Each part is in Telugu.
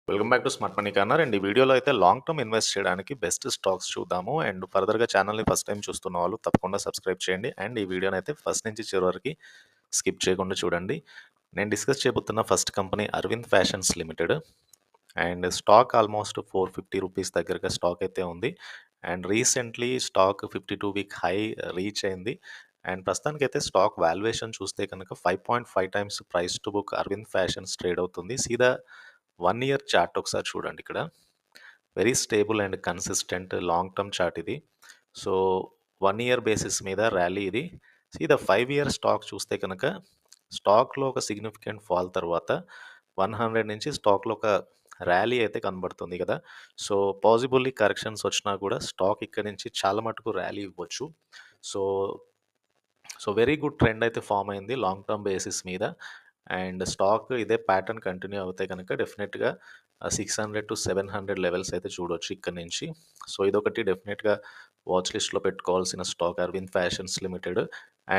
Welcome back to smart money corner. And ఈ వీడియోలో అయితే లాంగ్ టర్మ్ ఇన్వెస్ట్ చేయడానికి బెస్ట్ స్టాక్స్ చూద్దాము. అండ్ ఫర్దర్గా ఛానల్ని ఫస్ట్ టైం చూస్తున్న వాళ్ళు తప్పకుండా సబ్స్క్రైబ్ చేయండి. అండ్ ఈ వీడియోని అయితే ఫస్ట్ నుంచి చివరి వరకు స్కిప్ చేయకుండా చూడండి. నేను డిస్కస్ చేయబోతున్న first company Arvind Fashions Limited. And stock almost 450 rupees దగ్గరగా స్టాక్ అయితే ఉంది. And recently stock 52 week high reach అయింది. అండ్ ప్రస్తుతానికైతే స్టాక్ వాల్యుయేషన్ చూస్తే కనుక 5.5 times price to book Arvind Fashions trade అవుతుంది. సీదా 1 ఇయర్ చార్ట్ ఒకసారి చూడండి. ఇక్కడ very stable and consistent long term chart ఇది. సో 1 ఇయర్ బేసిస్ మీద ర్యాలీ ఇది. సీదా 5 ఇయర్ స్టాక్ చూస్తే కనుక స్టాక్లో ఒక సిగ్నిఫికెంట్ ఫాల్ తర్వాత 100 నుంచి స్టాక్లో ఒక ర్యాలీ అయితే కనబడుతుంది కదా. సో పాసిబుల్లీ కరెక్షన్స్ వచ్చినా కూడా స్టాక్ ఇక్కడ నుంచి చాలా మటుకు ర్యాలీ ఇవ్వచ్చు. సో వెరీ గుడ్ ట్రెండ్ అయితే ఫామ్ అయింది లాంగ్ టర్మ్ బేసిస్ మీద. అండ్ స్టాక్ ఇదే ప్యాటర్న్ కంటిన్యూ అవుతే కనుక డెఫినెట్గా 600 to 700 లెవెల్స్ అయితే చూడొచ్చు ఇక్కడ నుంచి. సో ఇదొకటి డెఫినెట్గా వాచ్ లిస్ట్లో పెట్టుకోవాల్సిన stock Arvind Fashions Limited.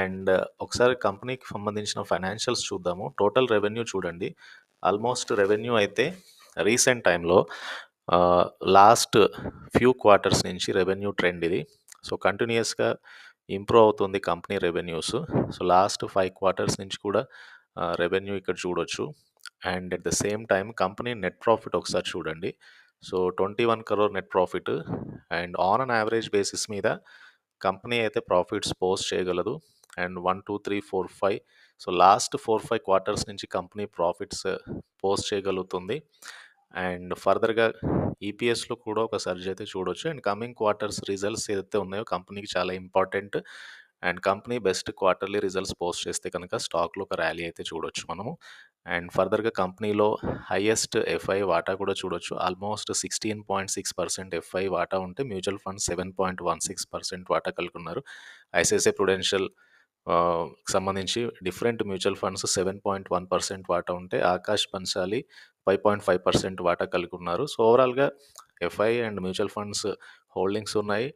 And ఒకసారి కంపెనీకి సంబంధించిన ఫైనాన్షియల్స్ చూద్దాము. టోటల్ రెవెన్యూ చూడండి. ఆల్మోస్ట్ రెవెన్యూ అయితే రీసెంట్ టైంలో లాస్ట్ ఫ్యూ క్వార్టర్స్ నుంచి రెవెన్యూ ట్రెండ్ ఇది. సో కంటిన్యూస్గా ఇంప్రూవ్ అవుతుంది company revenues. So last 5 quarters నుంచి కూడా రెవెన్యూ ఇక్కడ చూడొచ్చు. And at the same time company net profit ఒకసారి చూడండి. So 21 crore net profit. And on an average basis మీద కంపెనీ అయితే ప్రాఫిట్స్ పోస్ట్ చేయగలదు. అండ్ 1 2 3 4 5 సో లాస్ట్ 4-5 క్వార్టర్స్ నుంచి కంపెనీ ప్రాఫిట్స్ పోస్ట్ చేయగలుగుతుంది. అండ్ ఫర్దర్గా ఈపీఎస్లో కూడా ఒక సర్జ్ అయితే చూడొచ్చు. అండ్ కమింగ్ క్వార్టర్స్ రిజల్ట్స్ ఏదైతే ఉన్నాయో కంపెనీకి చాలా important. And company best quarterly results post చేస్తే కనుక స్టాక్లో ఒక ర్యాలీ అయితే చూడొచ్చు మనము. అండ్ ఫర్దర్గా కంపెనీలో హైయెస్ట్ ఎఫ్ఐ వాటా కూడా చూడొచ్చు. ఆల్మోస్ట్ 16.6% ఎఫ్ఐ వాటా ఉంటే మ్యూచువల్ ఫండ్ 7.16% వాటా కలిగి ఉన్నారు. ఐసిఐసిఐ ప్రుడెన్షియల్ సంబంధించి డిఫరెంట్ మ్యూచువల్ ఫండ్స్ 7.1% వాటా ఉంటే ఆకాష్ బన్సాలి 5.5% వాటా కలిగి ఉన్నారు. సో ఓవరాల్గా FI and mutual funds holdings ఉన్నాయి.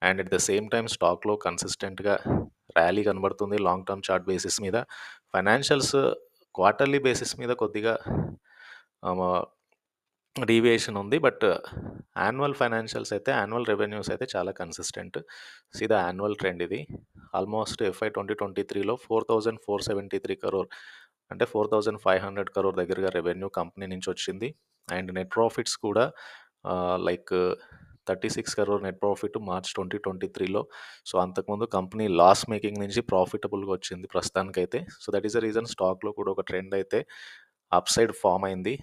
And at the same time స్టాక్లో కన్సిస్టెంట్గా ర్యాలీ కనబడుతుంది లాంగ్ టర్మ్ చార్ట్ బేసిస్ మీద. ఫైనాన్షియల్స్ క్వార్టర్లీ బేసిస్ మీద కొద్దిగా డీవియేషన్ ఉంది. బట్ యాన్యువల్ ఫైనాన్షియల్స్ అయితే యాన్యువల్ రెవెన్యూస్ అయితే చాలా కన్సిస్టెంట్. సీదా యాన్యువల్ ట్రెండ్ ఇది. ఆల్మోస్ట్ FY 2023లో 4,473 crore అంటే 4,500 crore దగ్గరగా రెవెన్యూ కంపెనీ నుంచి వచ్చింది. అండ్ నెట్ ప్రాఫిట్స్ కూడా like 36 crore net profit March 2023లో. సో అంతకుముందు కంపెనీ లాస్ మేకింగ్ నుంచి ప్రాఫిటబుల్గా వచ్చింది ప్రస్తుతానికైతే. So that is the reason స్టాక్లో కూడా ఒక ట్రెండ్ అయితే అప్ సైడ్ ఫామ్ అయింది.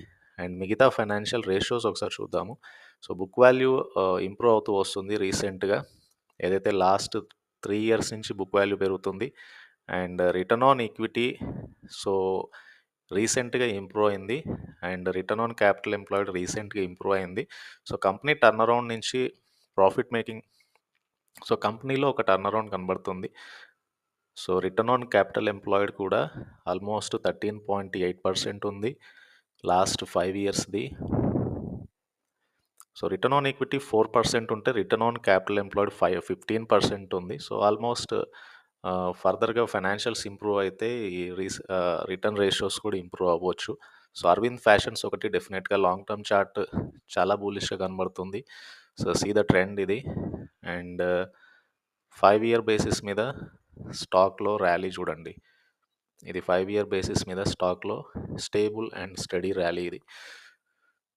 అండ్ మిగతా ఫైనాన్షియల్ రేషియోస్ ఒకసారి చూద్దాము. సో బుక్ వాల్యూ ఇంప్రూవ్ అవుతూ వస్తుంది రీసెంట్గా. ఏదైతే లాస్ట్ 3 years నుంచి బుక్ వాల్యూ పెరుగుతుంది. And return on equity so రీసెంట్గా ఇంప్రూవ్ అయింది. And return on capital employed రీసెంట్గా ఇంప్రూవ్ అయింది. సో కంపెనీ టర్న్ అరౌండ్ నుంచి ప్రాఫిట్ మేకింగ్ సో కంపెనీలో ఒక టర్న్ అరౌండ్ కనబడుతుంది. So return on capital employed కూడా ఆల్మోస్ట్ 13.8% ఉంది లాస్ట్ 5 yearsది. సో రిటర్న్ ఆన్ ఈక్విటీ 4% ఉంటే రిటర్న్ ఆన్ క్యాపిటల్ ఎంప్లాయిడ్ 15% ఉంది. సో ఆల్మోస్ట్ ఫర్దర్గా ఫైనాన్షియల్స్ ఇంప్రూవ్ అయితే ఈ రిటర్న్ రేషియోస్ కూడా ఇంప్రూవ్ అవ్వచ్చు. సో అరవింద్ ఫ్యాషన్స్ ఒకటి డెఫినెట్గా లాంగ్ టర్మ్ చార్ట్ చాలా బులిష్గా కనబడుతుంది. సో సీ ద ట్రెండ్ ఇది. అండ్ 5 year బేసిస్ మీద స్టాక్లో ర్యాలీ చూడండి. ఇది 5 year బేసిస్ మీద స్టాక్లో స్టేబుల్ అండ్ స్టడీ ర్యాలీ ఇది.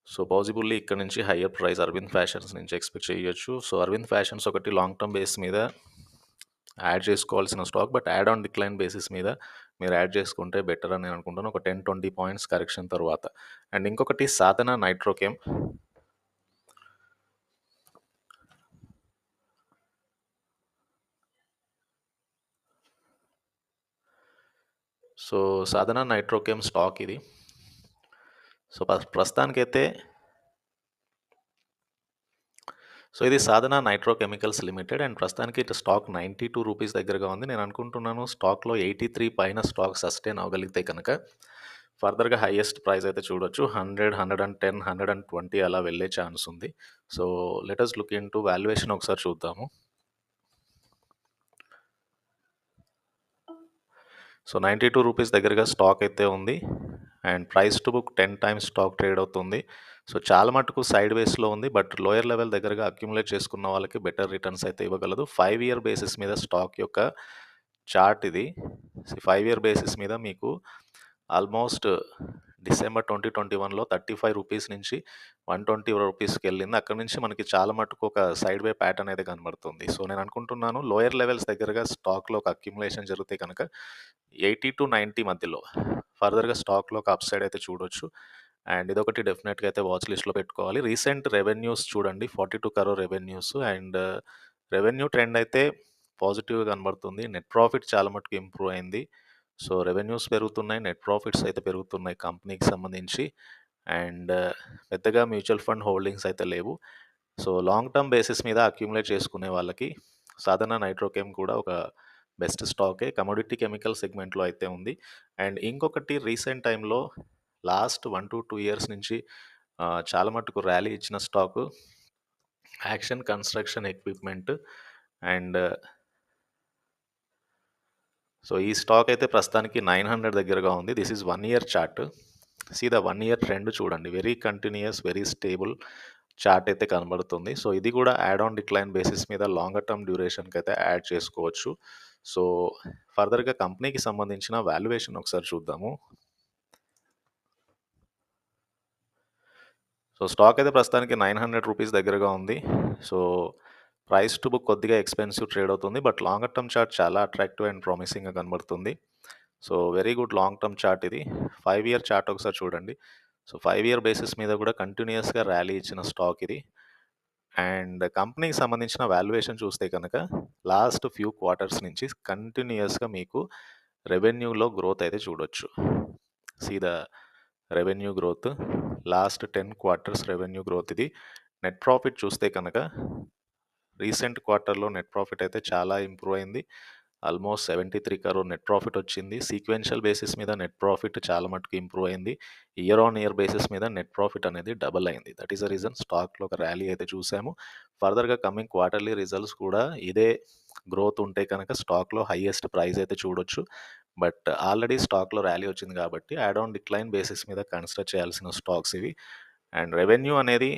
సో పాసిబుల్లీ ఇక్కడ నుంచి హయ్యర్ ప్రైస్ అరవింద్ ఫ్యాషన్స్ నుంచి ఎక్స్పెక్ట్ చేయొచ్చు. సో అరవింద్ ఫ్యాషన్స్ ఒకటి లాంగ్ టర్మ్ బేస్ మీద యాడ్ చేసుకోవాల్సిన stock. But add on decline basis మీద మీరు యాడ్ చేసుకుంటే బెటర్ అని నేను అనుకుంటాను ఒక 10-20 points కరెక్షన్ తర్వాత. అండ్ ఇంకొకటి సాధన నైట్రోకెమ్. సో సాధన నైట్రోకెమ్ స్టాక్ ఇది. సో ప్రస్తుతానికైతే సో ఇది సాధన నైట్రో కెమికల్స్ లిమిటెడ్. అండ్ ప్రస్తుతానికి ఇటు స్టాక్ 92 రూపీస్ దగ్గరగా ఉంది. నేను అనుకుంటున్నాను స్టాక్లో 83 పైన స్టాక్ సస్టైన్ అవ్వగలిగితే కనుక ఫర్దర్గా హైయెస్ట్ ప్రైస్ అయితే చూడొచ్చు. 100, 110, 120 అలా వెళ్ళే ఛాన్స్ ఉంది. So let's look into valuation ఒకసారి చూద్దాము. సో 92 రూపీస్ దగ్గరగా స్టాక్ అయితే ఉంది. And price to book 10 times stock trade అవుతుంది. సో చాలా మటుకు సైడ్ వేస్‌లో ఉంది. బట్ లోయర్ లెవెల్ దగ్గరగా అక్యుములేట్ చేసుకున్న వాళ్ళకి బెటర్ రిటర్న్స్ అయితే ఇవ్వగలదు. 5 ఇయర్ బేసిస్ మీద స్టాక్ యొక్క చార్ట్ ఇది. 5 ఇయర్ బేసిస్ మీద మీకు ఆల్మోస్ట్ డిసెంబర్ 2021లో 35 రూపీస్ నుంచి 120 రూపీస్‌కెళ్ళింది. అక్కడి నుంచి మనకి చాలా మటుకు ఒక సైడ్ వే ప్యాటర్న్ అయితే కనబడుతుంది. సో నేను అనుకుంటున్నాను లోయర్ లెవెల్స్ దగ్గరగా స్టాక్‌లో ఒక అక్యుములేషన్ జరిగితే కనుక 80-90 మధ్యలో ఫర్దర్‌గా స్టాక్‌లో ఒక అప్‌సైడ్ అయితే చూడొచ్చు. అండ్ ఇదొకటి డెఫినెట్‌గా అయితే వాచ్ లిస్ట్‌లో పెట్టుకోవాలి. రీసెంట్ రెవెన్యూస్ చూడండి 42 crore revenues and revenue trend అయితే పాజిటివ్‌గా కనబడుతుంది. నెట్ ప్రాఫిట్ చాలా మటుకు ఇంప్రూవ్ అయింది. సో రెవెన్యూస్ పెరుగుతున్నాయి. నెట్ ప్రాఫిట్స్ అయితే పెరుగుతున్నాయి కంపెనీకి సంబంధించి. అండ్ పెద్దగా మ్యూచువల్ ఫండ్ హోల్డింగ్స్ అయితే లేవు. సో లాంగ్ టర్మ్ బేసిస్ మీద అక్యుములేట్ చేసుకునే వాళ్ళకి సాధారణ నైట్రోకెమ్ కూడా ఒక బెస్ట్ స్టాకే. కమోడిటీ కెమికల్ సెగ్మెంట్‌లో అయితే ఉంది. అండ్ ఇంకొకటి రీసెంట్ టైమ్‌లో లాస్ట్ 1-2 ఇయర్స్ నుంచి చాలా మటుకు ర్యాలీ ఇచ్చిన stock action construction equipment. And so ఈ స్టాక్ అయితే ప్రస్తుతానికి 900 దగ్గరగా ఉంది. This is 1 year chart. See the 1 year trend చూడండి. Very continuous, very stable chart అయితే కనబడుతుంది. సో ఇది కూడా యాడ్ ఆన్ డిక్లైన్ బేసిస్ మీద లాంగర్ టర్మ్ డ్యూరేషన్‌కి అయితే యాడ్ చేసుకోవచ్చు. సో ఫర్దర్‌గా కంపెనీకి సంబంధించిన వాల్యుయేషన్ ఒకసారి చూద్దాము. సో స్టాక్ అయితే ప్రస్తుతానికి 900 రూపీస్ దగ్గరగా ఉంది. సో ప్రైస్ టు బుక్ కొద్దిగా ఎక్స్‌పెన్సివ్ ట్రేడ్ అవుతుంది. బట్ లాంగర్ టర్మ్ చార్ట్ చాలా అట్రాక్టివ్ అండ్ ప్రామిసింగ్‌గా కనబడుతుంది. So very good long term chart ఇది. 5 ఇయర్ చార్ట్ ఒకసారి చూడండి. సో 5 ఇయర్ బేసిస్ మీద కూడా కంటిన్యూయస్‌గా ర్యాలీ ఇచ్చిన స్టాక్ ఇది. అండ్ కంపెనీకి సంబంధించిన వాల్యుయేషన్ చూస్తే కనుక లాస్ట్ ఫ్యూ క్వార్టర్స్ నుంచి కంటిన్యూయస్‌గా మీకు రెవెన్యూలో గ్రోత్ అయితే చూడొచ్చు. See the revenue growth last 10 quarters revenue growth ఇది. నెట్ ప్రాఫిట్ చూస్తే కనుక రీసెంట్ క్వార్టర్‌లో నెట్ ప్రాఫిట్ అయితే చాలా ఇంప్రూవ్ అయింది. ఆల్మోస్ట్ 73 కరోర్ నెట్ ప్రాఫిట్ వచ్చింది. సీక్వెన్షియల్ బేసిస్ మీద నెట్ ప్రాఫిట్ చాలా మటుకు ఇంప్రూవ్ అయింది. ఇయర్ ఆన్ ఇయర్ బేసిస్ మీద నెట్ ప్రాఫిట్ అనేది డబుల్ అయింది. దట్ ఈస్ ద రీజన్ స్టాక్‌లో ఒక ర్యాలీ అయితే చూసాము. ఫర్దర్‌గా కమింగ్ క్వార్టర్లీ రిజల్ట్స్ కూడా ఇదే గ్రోత్ ఉంటే కనుక స్టాక్‌లో హైయెస్ట్ ప్రైస్ అయితే చూడొచ్చు. బట్ ఆల్రెడీ స్టాక్‌లో ర్యాలీ వచ్చింది కాబట్టి యాడ్ ఆన్ డిక్లైన్ బేసిస్ మీద కన్సిడర్ చేయాల్సిన స్టాక్స్ ఇవి. అండ్ రెవెన్యూ అనేది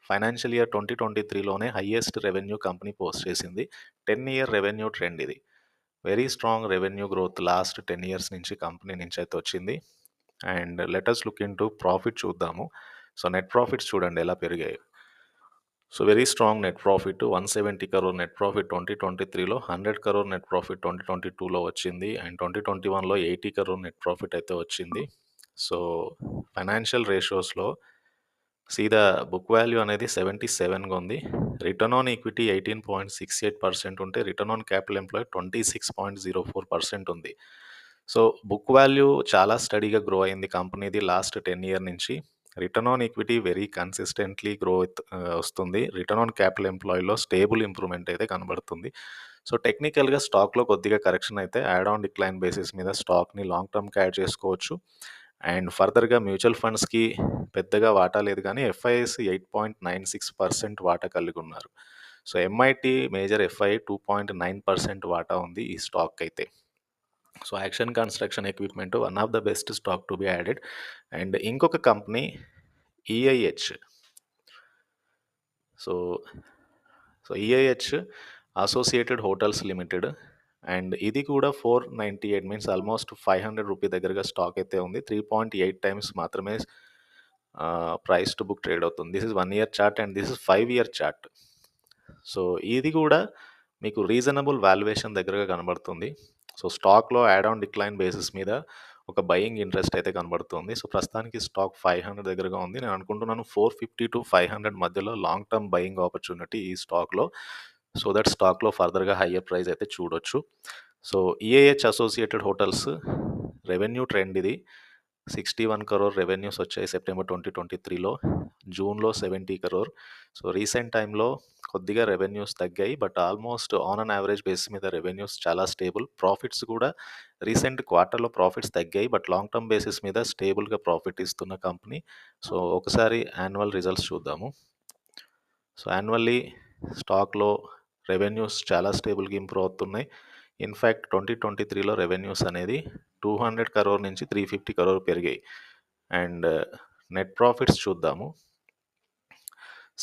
ఫైనాన్షియల్ ఇయర్ 2023లోనే హైయెస్ట్ రెవెన్యూ కంపెనీ పోస్ట్ చేసింది. 10 ఇయర్ రెవెన్యూ ట్రెండ్ ఇది. Very strong revenue growth last 10 years నుంచి కంపెనీ నుంచి అయితే వచ్చింది. And let us look into profit చూద్దాము. సో నెట్ ప్రాఫిట్స్ చూడండి ఎలా పెరిగాయి. So very strong net profit 170 crore net profit 2023లో, 100 కరోర్ నెట్ ప్రాఫిట్ 2022లో వచ్చింది. అండ్ 2021లో 80 కరోర్ నెట్ ప్రాఫిట్ అయితే వచ్చింది. సో ఫైనాన్షియల్ రేషియోస్‌లో సీ ద బుక్ వాల్యూ అనేది 77గా ఉంది. రిటర్న్ ఆన్ ఈక్విటీ 18.68% ఉంటే రిటర్న్ ఆన్ క్యాపిటల్ ఎంప్లాయ్డ్ 26.04% ఉంది. సో బుక్ వాల్యూ చాలా స్టడీగా గ్రో అయింది కంపెనీది లాస్ట్ 10 ఇయర్ నుంచి. Return on equity very consistently growth వస్తుంది. రిటర్న్ ఆన్ క్యాపిటల్ ఎంప్లాయ్‌లో స్టేబుల్ ఇంప్రూవ్‌మెంట్ అయితే కనబడుతుంది. సో టెక్నికల్‌గా స్టాక్‌లో కొద్దిగా కరెక్షన్ అయితే యాడ్ ఆన్ డిక్లైన్ బేసిస్ మీద స్టాక్‌ని లాంగ్ టర్మ్‌కి యాడ్ చేసుకోవచ్చు. అండ్ ఫర్దర్‌గా మ్యూచువల్ ఫండ్స్‌కి పెద్దగా వాటా లేదు కానీ ఎఫ్ఐఐస్ 8.96% వాటా కలిగి ఉన్నారు. సో ఎంఐటీ మేజర్ ఎఫ్ఐఐ 2.9% వాటా ఉంది ఈ స్టాక్ అయితే. So action construction equipment one of the best stock to be added. And ఇంకొక company EIH. So EIH associated hotels limited. And ఇది కూడా 498 మీన్స్ ఆల్మోస్ట్ 500 రూపీ దగ్గరగా స్టాక్ అయితే ఉంది. 3.8 టైమ్స్ మాత్రమే ప్రైస్ టు బుక్ ట్రేడ్ అవుతుంది. This is 1 year chart and this is 5 year chart. So ఇది కూడా మీకు రీజనబుల్ వాల్యుయేషన్ దగ్గరగా కనబడుతుంది. సో స్టాక్‌లో యాడ్ ఆన్ డిక్లైన్ బేసిస్ మీద ఒక బయింగ్ ఇంట్రెస్ట్ అయితే కనబడుతుంది. సో ప్రస్తుతానికి స్టాక్ 500 దగ్గరగా ఉంది. నేను అనుకుంటున్నాను 450-500 మధ్యలో లాంగ్ టర్మ్ బయింగ్ ఆపర్చునిటీ ఈ స్టాక్‌లో. సో దట్ స్టాక్‌లో ఫర్దర్‌గా హయ్యర్ ప్రైస్ అయితే చూడొచ్చు. So EAH associated hotels revenue trend ఇది. 61 కరోర్ రెవెన్యూస్ వచ్చాయి సెప్టెంబర్ 2023లో. జూన్‌లో 70 కరోర్. సో రీసెంట్ టైమ్‌లో కొద్దిగా రెవెన్యూస్ తగ్గాయి. But almost on an average basis మీద రెవెన్యూస్ చాలా స్టేబుల్. ప్రాఫిట్స్ కూడా రీసెంట్ క్వార్టర్‌లో ప్రాఫిట్స్ తగ్గాయి. బట్ లాంగ్ టర్మ్ బేసిస్ మీద స్టేబుల్‌గా ప్రాఫిట్ ఇస్తున్న కంపెనీ. సో ఒకసారి యాన్యువల్ రిజల్ట్స్ చూద్దాము. సో యాన్యువల్లీ స్టాక్‌లో రెవెన్యూస్ చాలా స్టేబుల్‌గా ఇంప్రూవ్ అవుతున్నాయి. ఇన్‌ఫాక్ట్ 2023లో రెవెన్యూస్ అనేది 200 కరోర్ నుంచి 350 కరోర్ పెరిగాయి. అండ్ నెట్ ప్రాఫిట్స్ చూద్దాము.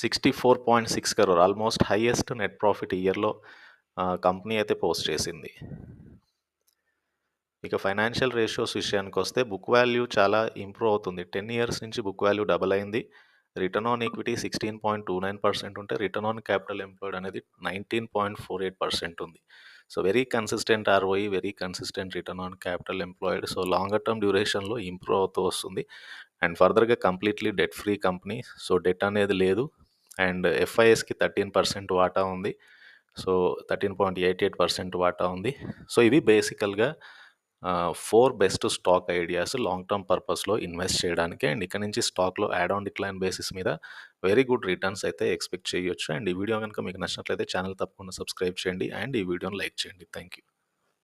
64.6 crore almost highest net profit ఇయర్‌లో కంపెనీ అయితే పోస్ట్ చేసింది. ఇక ఫైనాన్షియల్ రేషియోస్ విషయానికొస్తే బుక్ వాల్యూ చాలా ఇంప్రూవ్ అవుతుంది. 10 ఇయర్స్ నుంచి బుక్ వాల్యూ డబుల్ అయింది. రిటర్న్ ఆన్ ఈక్విటీ 16.29% ఉంటే రిటర్న్ ఆన్ క్యాపిటల్ ఎంప్లాయిడ్ అనేది 19.48% ఉంది. So very consistent ROE, very consistent return on capital employed. So longer term డ్యూరేషన్‌లో ఇంప్రూవ్ అవుతూ వస్తుంది. అండ్ ఫర్దర్‌గా completely debt free company. So debt అనేది లేదు. అండ్ ఎఫ్ఐఎస్‌కి 13% వాటా ఉంది. సో 13.88% వాటా ఉంది. సో ఇవి బేసికల్‌గా 4 best stock ideas long term పర్పస్‌లో ఇన్వెస్ట్ చేయడానికి. అండ్ ఇక నుంచి స్టాక్‌లో యాడ్ ఆన్ డిక్లైన్ బేసిస్ మీద వెరీ గుడ్ రిటర్న్స్ అయితే ఎక్స్‌పెక్ట్ చేయొచ్చు. అండ్ ఈ వీడియో గనుక మీకు నచ్చినట్లయితే ఛానల్ తప్పకుండా సబ్స్క్రైబ్ చేయండి. అండ్ ఈ వీడియోని లైక్ చేయండి. Thank you.